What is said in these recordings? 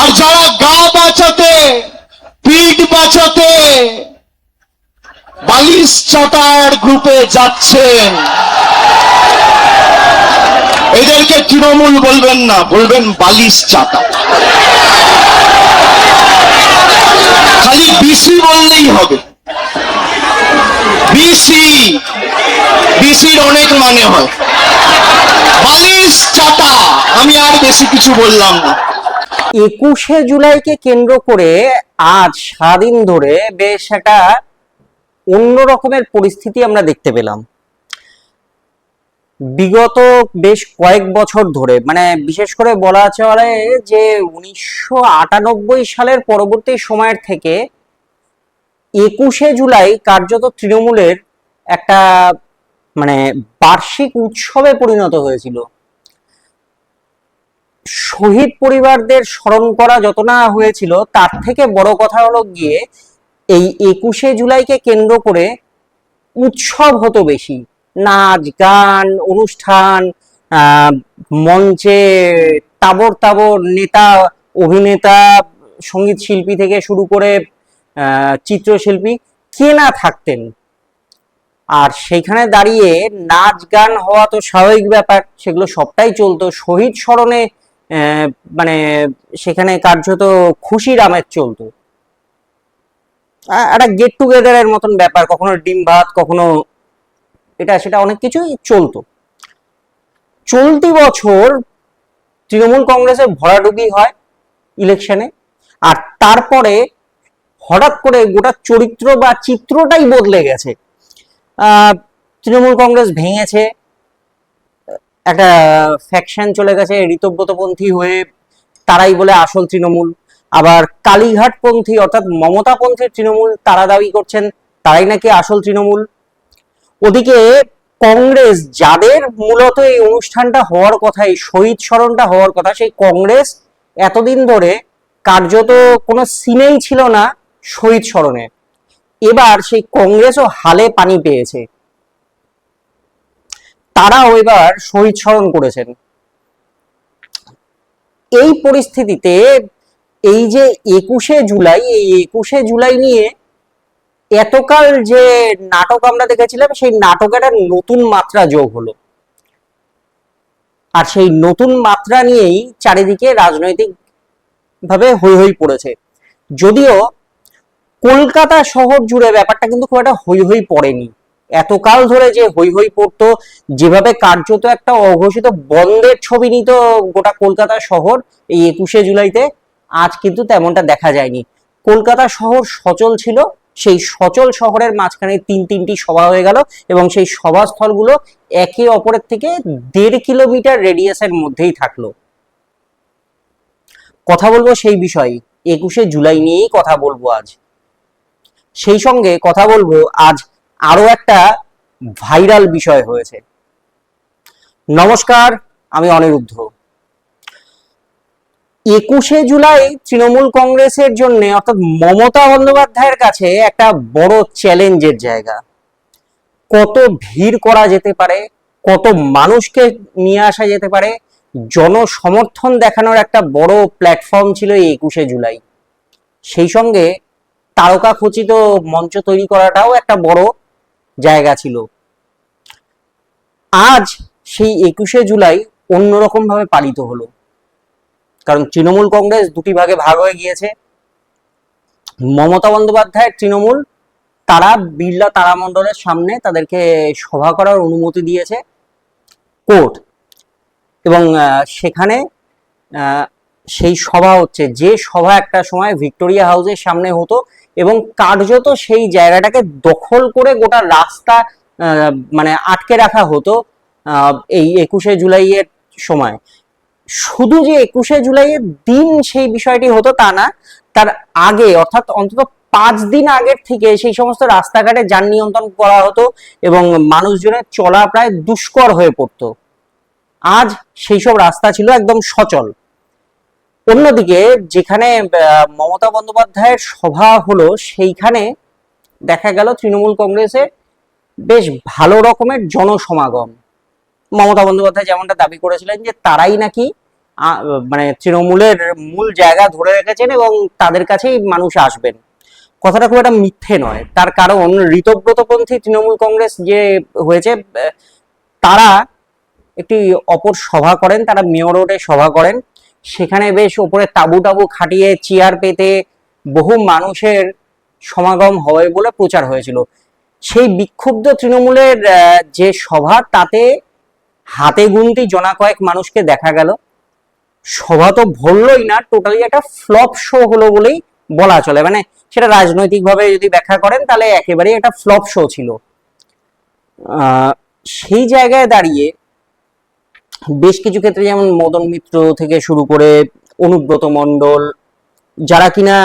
আর যারা গা বাঁচাতে, পিঠ বাঁচাতে বালিশ চাটার গ্রুপে যাচ্ছেন, এদেরকে তৃণমূল বলবেন না, বলবেন বালিশ চাটা। খালি বিসি বললেই হবে। বিসি, বিসির অনেক মানে হয়। বালিশ চাটা, আমি আর বেশি কিছু বললাম না। 21শে জুলাইকে কেন্দ্র করে আজ সারাদিন ধরে বেশ একটা অন্য রকমের পরিস্থিতি আমরা দেখতে পেলাম। বিগত বেশ কয়েক বছর ধরে, মানে বিশেষ করে বলা চলে যে 1998 সালের পরবর্তী সময়ের থেকে 21শে জুলাই কার্যত তৃণমূলের একটা মানে বার্ষিক উৎসবে পরিণত হয়েছিল। শহীদ পরিবারদের স্মরণ করা যত না হয়েছিল, তার থেকে বড় কথা হলো গিয়ে এই 21শে জুলাইকে কেন্দ্র করে উৎসব হতো বেশি। নাচ গান অনুষ্ঠান, মঞ্চে তাবর তাবর নেতা অভিনেতা সঙ্গীত শিল্পী থেকে শুরু করে চিত্রশিল্পী কে না থাকতেন। আর সেখানে দাঁড়িয়ে নাচ গান হওয়া তো স্বাভাবিক ব্যাপার, সেগুলো সবটাই চলতো। শহীদ স্মরণে মানে সেখানে কার্যত খুশির আমেজ চলতো, একটা গেট টুগেদারের মতন ব্যাপার, কখনো ডিম ভাত, কখনো এটা সেটা অনেক কিছুই চলতো। চলতি বছর তৃণমূল কংগ্রেসের ভরাডুবি হয় ইলেকশনে, আর তারপরে হঠাৎ করে গোটা চরিত্র বা চিত্রটাই বদলে গেছে। তৃণমূল কংগ্রেস ভেঙেছে, একটা ফ্যাকশন চলে গেছে ঋতব্রতপন্থী হয়ে, তারাই বলে আসল তৃণমূল। আবার কালীঘাটপন্থী অর্থাৎ মমতাপন্থী তৃণমূল তারা দাবি করছেন তারাই নাকি আসল তৃণমূল। ওদিকে কংগ্রেস, যাদের মূলত এই অনুষ্ঠানটা হওয়ার কথা, এই শহীদ স্মরণটা হওয়ার কথা, সেই কংগ্রেস এতদিন ধরে কার্যত কোনো সিনেই ছিল না শহীদ স্মরণে। এবার সেই কংগ্রেসও হালে পানি পেয়েছে, তারাও এবার শহীদ স্মরণ করেছেন। এই পরিস্থিতিতে এই যে 21শে জুলাই, এই 21শে জুলাই নিয়ে এতকাল যে নাটক আমরা দেখেছিলাম, সেই নাটকের নতুন মাত্রা যোগ হলো। আর সেই নতুন মাত্রা নিয়েই চারিদিকে রাজনৈতিক ভাবে হৈ হৈ পড়েছে। যদিও কলকাতা শহর জুড়ে ব্যাপারটা কিন্তু খুব একটা হৈ হৈ পড়েনি। এতকাল ধরে যে হৈ হৈ পড়তো, যেভাবে কার্যত একটা অঘোষিত বন্ধের ছবি নিত গোটা কলকাতা শহর এই 21শে জুলাইতে, আজ কিন্তু তেমনটা দেখা যায়নি। কলকাতা শহর সচল ছিল, সেই সচল শহরের মাঝখানে তিনটি সভা হয়ে গেল, এবং সেই সভাস্থলগুলো একে অপরের থেকে 1.5 কিলোমিটার রেডিয়াসের মধ্যেই থাকলো। কথা বলবো সেই বিষয়ে, 21শে জুলাই নিয়েই কথা বলবো আজ। সেই সঙ্গে কথা বলবো আজ আরো একটা ভাইরাল বিষয় হয়েছে। নমস্কার, আমি অনিরুদ্ধ। 21শে জুলাই তৃণমূল কংগ্রেসের জন্য অর্থাৎ মমতা বন্দ্যোপাধ্যায়ের কাছে একটা বড় চ্যালেঞ্জের জায়গা। কত ভিড় করা যেতে পারে, কত মানুষকে নিয়ে আসা যেতে পারে, জনসমর্থন দেখানোর একটা বড় প্ল্যাটফর্ম ছিল এই 21শে জুলাই। সেই সঙ্গে তারকা খচিত মঞ্চ তৈরি করাটাও একটা বড় জায়গা ছিল। আজ সেই 21শে জুলাই অন্যরকম ভাবে পালিত হলো, কারণ তৃণমূল কংগ্রেস দুটি ভাগে ভাগ হয়ে গিয়েছে। মমতা বন্দ্যোপাধ্যায়ের তৃণমূল, তারা বিড়লা তারামণ্ডলের সামনে তাদেরকে সভা করার অনুমতি দিয়েছে কোর্ট, এবং সেখানে সেই সভা হচ্ছে, যে সভা একটা সময় ভিক্টোরিয়া হাউসের সামনে হতো, এবং কার্যত সেই জায়গাটাকে দখল করে গোটা রাস্তা মানে আটকে রাখা হতো এই 21শে জুলাইয়ের সময়। শুধু যে 21শে জুলাইয়ের দিন সেই বিষয়টি হতো তা না, তার আগে অর্থাৎ অন্তত 5 দিন আগের থেকে সেই সমস্ত রাস্তাঘাটে যান নিয়ন্ত্রণ করা হতো, এবং মানুষজনের চলা প্রায় দুষ্কর হয়ে পড়তো। আজ সেই সব রাস্তা ছিল একদম সচল। অন্যদিকে যেখানে মমতা বন্দ্যোপাধ্যায়ের সভা হলো, সেইখানে দেখা গেল তৃণমূল কংগ্রেসের বেশ ভালো রকমের জনসমাগম। মমতা বন্দ্যোপাধ্যায় যেমনটা দাবি করেছিলেন যে তারাই নাকি মানে তৃণমূলের মূল জায়গা ধরে রেখেছেন এবং তাদের কাছেই মানুষ আসবেন। কথাটা খুব একটা মিথ্যে নয়, তার কারণ ঋতব্রতপন্থী তৃণমূল কংগ্রেস যে হয়েছে, তারা একটি অপর সভা করেন, তারা মেয়র রোডে সভা করেন, সেখানে বেশ ওপরে তাবু টাবু খাটিয়ে চেয়ার পেতে বহু মানুষের সমাগম হবে বলে প্রচার হয়েছিল। সেই বিক্ষুব্ধ তৃণমূলের যে সভা, তাতে হাতে গুনতি জনা কয়েক মানুষকে দেখা গেল। সভা তো ভরলই না, টোটালি একটা ফ্লপ শো হলো বলেই বলা চলে। মানে সেটা রাজনৈতিকভাবে যদি ব্যাখ্যা করেন তাহলে একেবারেই একটা ফ্লপ শো ছিল। সেই জায়গায় দাঁড়িয়ে বেশ কিছু ক্ষেত্রে, যেমন মদন মিত্র থেকে শুরু করে অনুব্রত মণ্ডল, যারা কিনা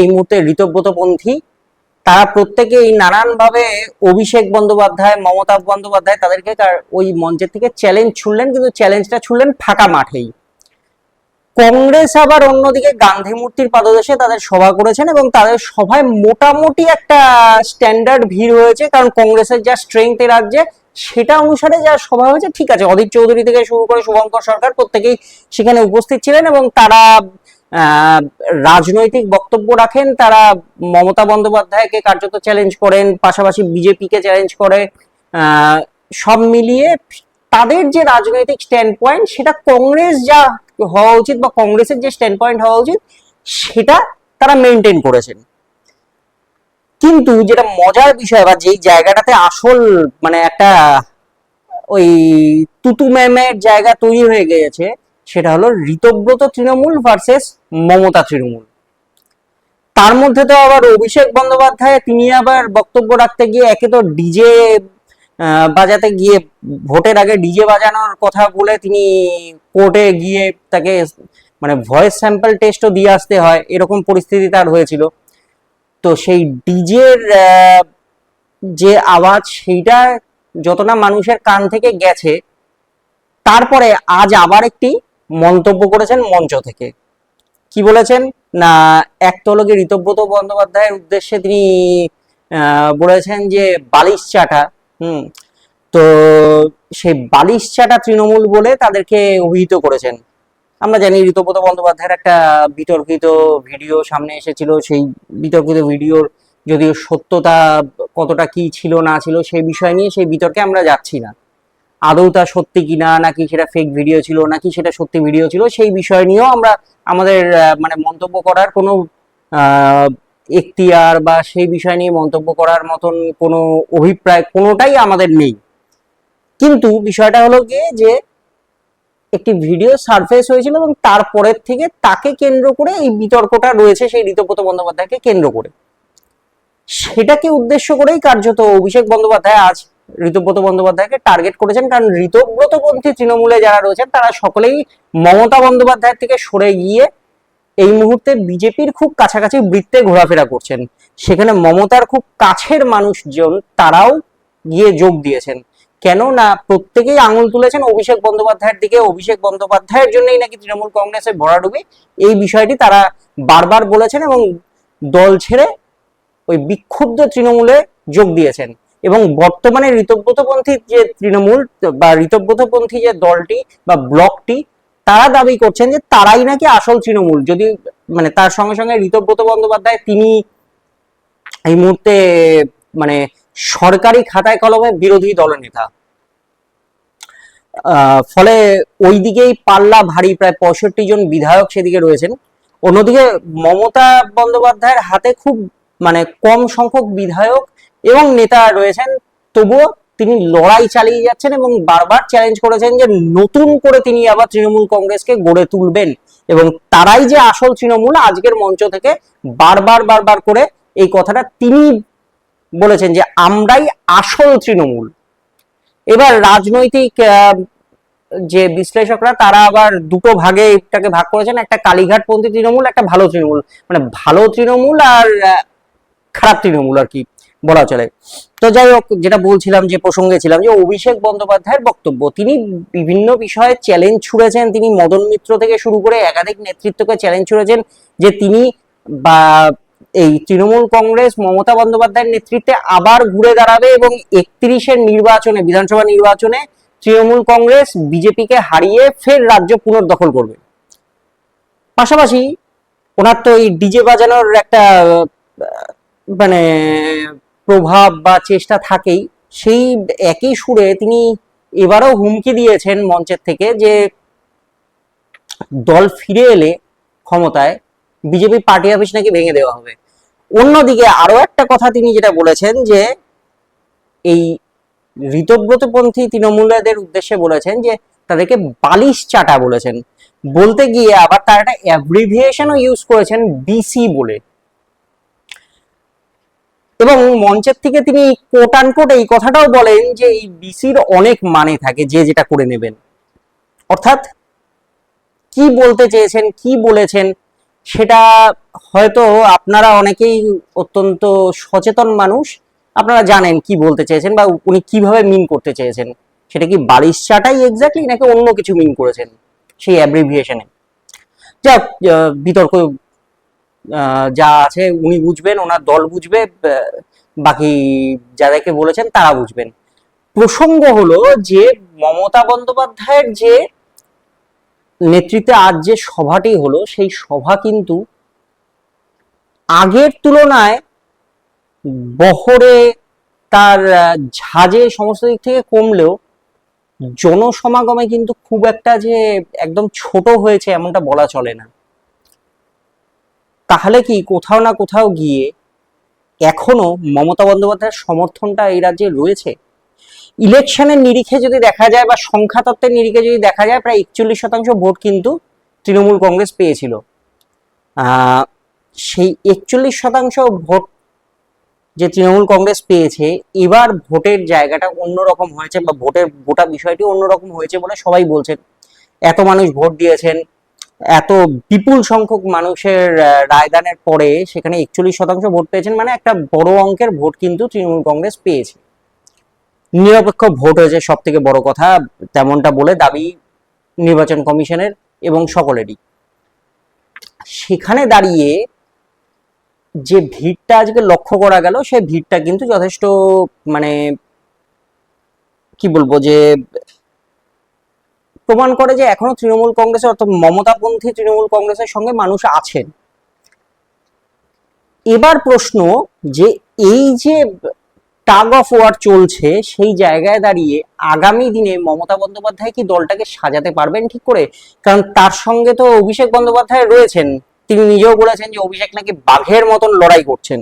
এই মুহূর্তে ঋতব্রতপন্থী, তারা প্রত্যেকেই নানানভাবে অভিষেক বন্দ্যোপাধ্যায়, মমতা বন্দ্যোপাধ্যায় তাদেরকে ওই মঞ্চের থেকে চ্যালেঞ্জ ছুড়লেন, কিন্তু চ্যালেঞ্জটা ছুড়লেন ফাঁকা মাঠেই। কংগ্রেস আবার অন্যদিকে গান্ধী মূর্তির পাদদেশে তাদের সভা করেছেন এবং তাদের সভায় মোটামুটি একটা স্ট্যান্ডার্ড ভিড় হয়েছে, কারণ কংগ্রেসের যা স্ট্রেংথ এ রাজ্যে, সেটা অনুসারে যা সভা হয়েছে ঠিক আছে। অধীর চৌধুরী থেকে শুরু করে শুভঙ্কর সরকার প্রত্যেকেই সেখানে উপস্থিত ছিলেন এবং তারা রাজনৈতিক বক্তব্য রাখেন, তারা মমতা বন্দ্যোপাধ্যায়কে কার্যত চ্যালেঞ্জ করেন, পাশাপাশি বিজেপিকে চ্যালেঞ্জ করে। সব মিলিয়ে তাদের যে রাজনৈতিক স্ট্যান্ড পয়েন্ট, সেটা কংগ্রেস যা হওয়া উচিত বা কংগ্রেসের যে স্ট্যান্ড পয়েন্ট হওয়া উচিত, সেটা তারা মেনটেন করেছেন। কিন্তু যেটা মজার বিষয় বা যেই জায়গাটাতে আসল মানে একটা ওই তুতু ম্যামের জায়গা তৈরি হয়ে গিয়েছে, সেটা হলো ঋতব্রত তৃণমূল ভার্সেস মমতা তৃণমূল। তার মধ্যে তো আবার অভিষেক বন্দ্যোপাধ্যায়, তিনি আবার বক্তব্য রাখতে গিয়ে একে তো ডিজে বাজাতে গিয়ে, ভোটের আগে ডিজে বাজানোর কথা বলে তিনি কোর্টে গিয়ে তাকে মানে ভয়েস স্যাম্পল টেস্টও দিয়ে আসতে হয়, এরকম পরিস্থিতি তার হয়েছিল। তো সেই ডিজের যে আওয়াজ, সেইটা যতটা মানুষের কান থেকে গেছে, তারপরে আজ আবার একটি মন্তব্য করেছেন মঞ্চ থেকে। কি বলেছেন না, একতলকে ঋতব্রত বন্দ্যোপাধ্যায়ের উদ্দেশ্যে তিনি বলেছেন যে বালিশ চাটা, তো সেই বালিশ চাটা তৃণমূল বলে তাদেরকে অভিহিত করেছেন। আমরা জানি ঋতব্রত বন্দ্যোপাধ্যায়ের একটা বিতর্কিত ভিডিও সামনে এসেছিল, সেই বিতর্কিত ভিডিওর যদিও সত্যতা কতটা কি ছিল না ছিল সেই বিষয় নিয়ে সেই বিতর্কে আমরা যাচ্ছি না। আদৌ তা সত্যি কিনা, নাকি সেটা ফেক ভিডিও ছিল, নাকি সেটা সত্যি ভিডিও ছিল, সেই বিষয় নিয়েও আমরা আমাদের মানে মন্তব্য করার কোনো এখতিয়ার বা সেই বিষয় নিয়ে মন্তব্য করার মতন কোনো অভিপ্রায় কোনোটাই আমাদের নেই। কিন্তু বিষয়টা হলো গিয়ে যে একটি ভিডিও সারফেস হয়েছিল এবং তারপরের থেকে তাকে কেন্দ্র করে এই বিতর্কটা রয়েছে, সেই ঋতব্রত বন্দ্যোপাধ্যায়কে কেন্দ্র করে। সেটাকে উদ্দেশ্য করেই কার্যত অভিষেক বন্দ্যোপাধ্যায় আজ ঋতব্রত বন্দ্যোপাধ্যায়কে টার্গেট করেছেন, কারণ ঋতব্রতপন্থী তৃণমূলে যারা রয়েছেন তারা সকলেই মমতা বন্দ্যোপাধ্যায়ের থেকে সরে গিয়ে এই মুহূর্তে বিজেপির খুব কাছাকাছি বৃত্তে ঘোরাফেরা করছেন। সেখানে মমতার খুব কাছের মানুষজন তারাও গিয়ে যোগ দিয়েছেন। কেন না, প্রত্যেকেই আঙুল তুলেছেন অভিষেক বন্দ্যোপাধ্যায়ের দিকে, অভিষেক বন্দ্যোপাধ্যায়ের জন্যই নাকি তৃণমূল কংগ্রেসের ভরাডুবি, এই বিষয়টি তারা বারবার বলেছেন এবং দল ছেড়ে ওই বিক্ষুব্ধ তৃণমূলে যোগ দিয়েছেন। এবং বর্তমানে ঋতব্রতপন্থী যে তৃণমূল বা ঋতব্রতপন্থী যে দলটি বা ব্লকটি, তারা দাবি করছেন যে তারাই নাকি আসল তৃণমূল। যদি মানে তার সঙ্গে সঙ্গে ঋতব্রত বন্দ্যোপাধ্যায় তিনি এই মুহূর্তে মানে সরকারি খাতায় কলমে বিরোধী দলনেতা, ফলে ওই দিকেই পাল্লা ভারী, প্রায় 65 জন বিধায়ক সেদিকে রয়েছেন। অন্যদিকে মমতা বন্দ্যোপাধ্যায়ের হাতে খুব মানে কম সংখ্যক বিধায়ক এবং নেতা রয়েছেন, তবুও তিনি লড়াই চালিয়ে যাচ্ছেন এবং বারবার চ্যালেঞ্জ করেছেন যে নতুন করে তিনি আবার তৃণমূল কংগ্রেসকে গড়ে তুলবেন এবং তারাই যে আসল তৃণমূল। আজকের মঞ্চ থেকে বারবার বারবার করে এই কথাটা তিনি বলেছেন যে আমরাই আসল তৃণমূল। এবার রাজনৈতিক যে বিশ্লেষকরা তারা আবার দুটো ভাগে এটাকে ভাগ করেছেন, একটা কালীঘাটপন্থী তৃণমূল, একটা ভালো তৃণমূল। মানে ভালো তৃণমূল আর খারাপ তৃণমূল আর কি বলা চলে। তো যাই হোক, যেটা বলছিলাম, যে প্রসঙ্গে ছিলাম, যে অভিষেক বন্দ্যোপাধ্যায়ের বক্তব্য, তিনি বিভিন্ন বিষয়ে চ্যালেঞ্জ ছুড়েছেন। তিনি মদন মিত্র থেকে শুরু করে একাধিক নেতৃত্বকে চ্যালেঞ্জ ছুড়েছেন যে তিনি বা এই তৃণমূল কংগ্রেস মমতা বন্দ্যোপাধ্যায়ের নেতৃত্বে আবার ঘুরে দাঁড়াবে এবং 31-এর নির্বাচনে, বিধানসভা নির্বাচনে তৃণমূল কংগ্রেস বিজেপিকে হারিয়ে ফের রাজ্য পুনর্দখল করবে। পাশাপাশি ওনার তো এই ডিজে বাজানোর একটা মানে প্রভাব বা চেষ্টা থাকেই। সেই একই সুরে তিনি এবারও হুমকি দিয়েছেন মঞ্চের থেকে যে দল ফিরে এলে ক্ষমতায় বিজেপি পার্টি অফিস নাকি ভেঙে দেওয়া হবে। অন্যদিকে আরো একটা কথা তিনি যেটা বলেছেন যে এই ঋতব্রতপন্থী তৃণমূলদের উদ্দেশ্যে বলেছেন যে তাদেরকে বালিশ চাটা বলেছেন, বলতে গিয়ে আবার তার একটা অ্যাব্রিভিয়েশনও ইউজ করেছেন বিসি বলে। এবং মঞ্চের থেকে তিনি কোট আনকোট এই কথাটাও বলেন যে এই বিসির অনেক মানে থাকে, যে যেটা করে নেবেন। অর্থাৎ কি বলতে চেয়েছেন, কি বলেছেন সেটা হয়তো আপনারা অনেকেই অত্যন্ত সচেতন মানুষ, আপনারা জানেন কি বলতে চেয়েছেন বা উনি কিভাবে মিন করতে চেয়েছেন। সেটা কি বালিশ চাটাই এক্স্যাক্টলি নাকি অন্য কিছু মিন করেছেন সেই অ্যাব্রিভিয়েশনে। যা বিতর্ক যা আছে উনি বুঝবেন, ওনার দল বুঝবে, বাকি যাদেরকে বলেছেন তারা বুঝবেন। প্রসঙ্গ হলো যে মমতা বন্দ্যোপাধ্যায়ের যে নেতৃত্বে আজ যে সভাটি হলো, সেই সভা কিন্তু আগের তুলনায় বহরে তার ঝাঁজে সমস্ত দিক থেকে কমলেও জনসমাগমে কিন্তু খুব একটা যে একদম ছোট হয়েছে এমনটা বলা চলে না। তাহলে কি কোথাও না কোথাও গিয়ে এখনো মমতা বন্দ্যোপাধ্যায়ের সমর্থনটা এই রাজ্যে রয়েছে? ইলেকশনের নিরিখে যদি দেখা যায় বা সংখ্যা তত্ত্বের নিরিখে যদি দেখা যায়, প্রায় 41% ভোট কিন্তু তৃণমূল কংগ্রেস পেয়েছিল। সেই 41% ভোট যে তৃণমূল কংগ্রেস পেয়েছে, এবার ভোটের জায়গাটা অন্যরকম হয়েছে বা ভোটের গোটা বিষয়টি অন্যরকম হয়েছে বলে সবাই বলছেন। এত মানুষ ভোট দিয়েছেন, এত বিপুল সংখ্যক মানুষের রায়দানের পরে সেখানে 41% ভোট পেয়েছেন, মানে একটা বড় অঙ্কের ভোট কিন্তু তৃণমূল কংগ্রেস পেয়েছে। নিরপেক্ষ ভোট হয়েছে সব থেকে বড় কথা, তেমনটা বলে দাবি নির্বাচন কমিশনের এবং সকলেরই। সেখানে দাঁড়িয়ে যে ভিড়টা আজকে লক্ষ্য করা গেল, সেই ভিড়টা কিন্তু যথেষ্ট মানে কি বলবো যে প্রমাণ করে যে এখনো তৃণমূল কংগ্রেসের অর্থাৎ মমতাপন্থী তৃণমূল কংগ্রেসের সঙ্গে মানুষ আছেন। এবার প্রশ্ন যে এই যে টাগ অফ ওয়ার চলছে, সেই জায়গায় দাঁড়িয়ে আগামী দিনে মমতা বন্দ্যোপাধ্যায় কি দলটাকে সাজাতে পারবেন ঠিক করে? কারণ তার সঙ্গে তো অভিষেক বন্দ্যোপাধ্যায় রয়েছেন, তিনি নিজেও বলেছেন যে অভিষেক নাকি বাঘের মতন লড়াই করছেন।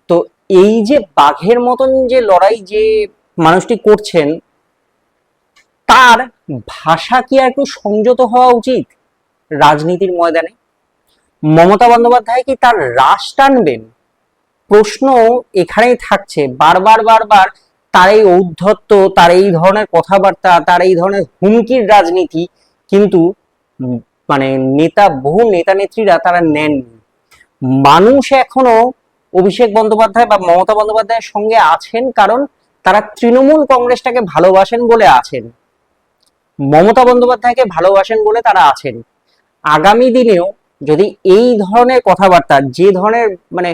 তো এই যে বাঘের মতন যে লড়াই যে মানুষটি করছেন, তার ভাষা কি আর একটু সংযত হওয়া উচিত রাজনীতির ময়দানে? মমতা বন্দ্যোপাধ্যায় কি তার রাশ টানবেন? প্রশ্ন এখানেই থাকছে। বারবার বারবার তার এই ঔদ্ধত্য, তার এই ধরনের কথাবার্তা, তার এই ধরনের হুমকির রাজনীতি কিন্তু মানে বহু নেতা নেত্রীরা তারা নেননি। মানুষ এখনো অভিষেক বন্দ্যোপাধ্যায় বা মমতা বন্দ্যোপাধ্যায়ের সঙ্গে আছেন, কারণ তারা তৃণমূল কংগ্রেসটাকে ভালোবাসেন বলে আছেন, মমতা বন্দ্যোপাধ্যায়কে ভালোবাসেন বলে তারা আছেন। আগামী দিনেও যদি এই ধরনের কথাবার্তা, যে ধরনের মানে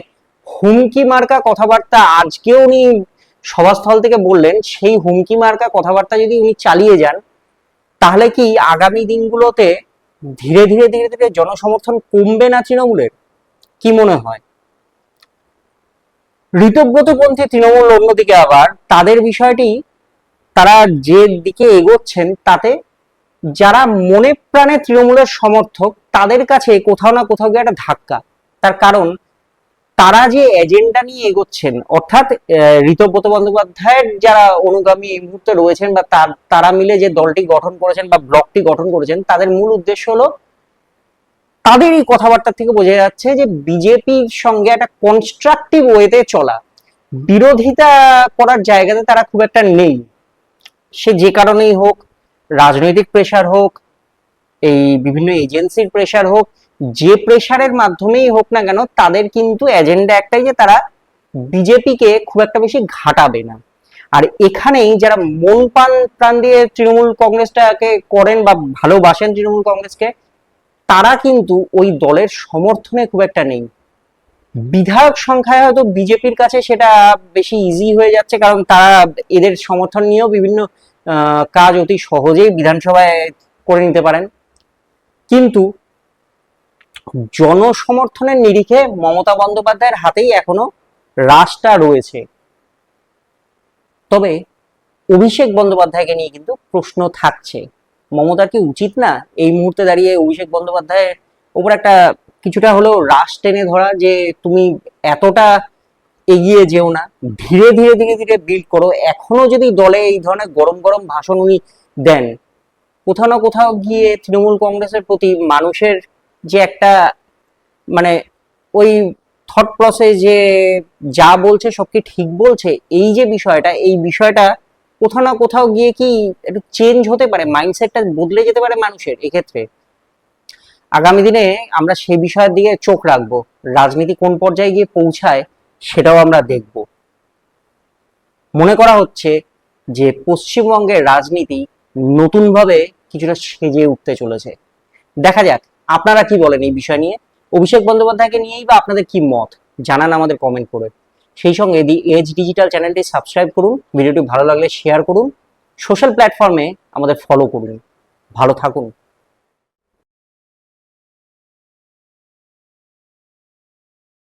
হুমকি মার্কা কথাবার্তা আজকেও উনি সভাস্থল থেকে বললেন, সেই হুমকি মার্কা কথাবার্তা যদি উনি চালিয়ে যান, তাহলে কি আগামী দিনগুলোতে ধীরে ধীরে ধীরে ধীরে জনসমর্থন কমবে না তৃণমূলের? কি মনে হয়? ঋতব্রতপন্থী তৃণমূল অন্যদিকে আবার তাদের বিষয়টি, তারা যে দিকে এগোচ্ছেন তাতে যারা মনে প্রাণে তৃণমূলের সমর্থক তাদের কাছে কোথাও না কোথাও গিয়ে একটা ধাক্কা। তার কারণ তারা যে এজেন্ডা নিয়ে এগোচ্ছেন, অর্থাৎ ঋতব্রত বন্দ্যোপাধ্যায়ের যারা অনুগামী এই মুহূর্তে রয়েছেন বা তারা মিলে যে দলটি গঠন করেছেন বা ব্লকটি গঠন করেছেন, তাদের মূল উদ্দেশ্য হলো, তাদের এই কথাবার্তা থেকে বোঝা যাচ্ছে যে বিজেপির সঙ্গে একটা কনস্ট্রাকটিভ ওয়েতে চলা, বিরোধিতা করার জায়গাতে তারা খুব একটা নেই। সে যে কারণেই হোক, রাজনৈতিক প্রেশার হোক, এই বিভিন্ন এজেন্সির প্রেশার হোক, যে প্রেশারের মাধ্যমেই হোক না কেন, তাদের কিন্তু এজেন্ডা একটাই যে তারা বিজেপিকে খুব একটা বেশি ঘাটাবে না। আর এখানেই যারা মন প্রাণ দিয়ে তৃণমূল কংগ্রেসটাকে করেন বা ভালোবাসেন তৃণমূল কংগ্রেসকে, তারা কিন্তু ওই দলের সমর্থনে খুব একটা নেই। বিধায়ক সংখ্যায় হয়তো বিজেপির কাছে সেটা বেশি ইজি হয়ে যাচ্ছে, কারণ তারা এদের সমর্থন নিয়েও বিভিন্ন কাজ অতি সহজেই বিধানসভায় করে নিতে পারেন, কিন্তু জনসমর্থনের নিরিখে মমতা বন্দ্যোপাধ্যায়ের হাতেই এখনো রাশটা রয়েছে। তবে অভিষেক বন্দ্যোপাধ্যায়কে নিয়ে কিন্তু প্রশ্ন থাকছে। মমতার কি উচিত না এই মুহূর্তে দাঁড়িয়ে অভিষেক বন্দ্যোপাধ্যায়ের উপর একটা কিছুটা হলেও রাশ টেনে ধরা, যে তুমি এতটা এগিয়ে যেও না, ধীরে ধীরে ধীরে ধীরে বিল্ড করো। এখনো যদি দলে এই ধরনের গরম গরম ভাষণ উনি দেন, কোথাও না কোথাও গিয়ে তৃণমূল কংগ্রেসের প্রতি মানুষের যে একটা মানে ওই থট প্রসেস, যে যা বলছে সব কি ঠিক বলছে, এই যে বিষয়টা, এই বিষয়টা কোথাও না কোথাও গিয়ে কি একটু চেঞ্জ হতে পারে, মাইন্ডসেটটা বদলে যেতে পারে মানুষের। এক্ষেত্রে আগামী দিনে আমরা সেই বিষয়ের দিকে চোখ রাখবো। রাজনীতি কোন পর্যায়ে গিয়ে পৌঁছায় সেটাও আমরা দেখব। মনে করা হচ্ছে যে পশ্চিমবঙ্গের রাজনীতি নতুনভাবে কিছুটা সেজে উঠতে চলেছে। দেখা যাক আপনারা কি বলেন এই বিষয় নিয়ে, অভিষেক বন্দ্যোপাধ্যায়কে নিয়েই বা আপনাদের কি মত জানান আমাদের কমেন্ট করে। সেই সঙ্গে দি এজ ডিজিটাল চ্যানেলটি সাবস্ক্রাইব করুন, ভিডিওটি ভালো লাগলে শেয়ার করুন, সোশ্যাল প্ল্যাটফর্মে আমাদের ফলো করুন। ভালো থাকুন।